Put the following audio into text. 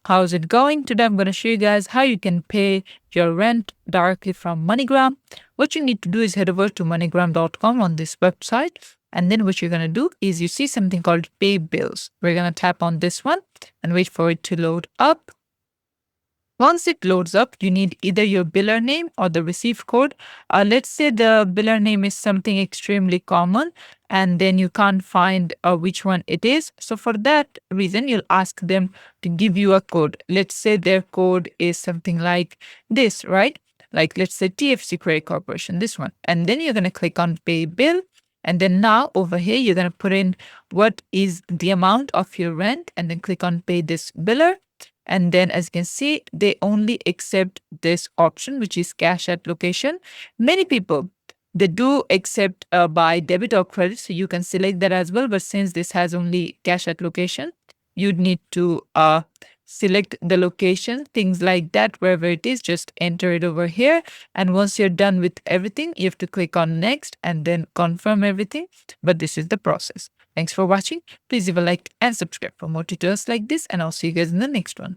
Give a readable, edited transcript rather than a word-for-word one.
How's it going? Today I'm going to show you guys how you can pay your rent directly from Moneygram. What you need to do is head over to moneygram.com on this website. And then what you're going to do is you see something called pay bills. We're going to tap on this one and wait for it to load up. Once it loads up, you need either your biller name or the receive code. Let's say the biller name is something extremely common and then you can't find which one it is. So for that reason, you'll ask them to give you a code. Let's say their code is something like this, right? Like let's say TFC Credit Corporation, this one. And then you're going to click on pay bill. And then now over here, you're going to put in what is the amount of your rent and then click on pay this biller. And then as you can see, they only accept this option, which is cash at location. Many people, they do accept by debit or credit. So you can select that as well. But since this has only cash at location, you'd need to select the location, things like that, wherever it is, just enter it over here. And once you're done with everything, you have to click on next and then confirm everything. But this is the process. Thanks for watching. Please leave a like and subscribe for more tutorials like this, and I'll see you guys in the next one.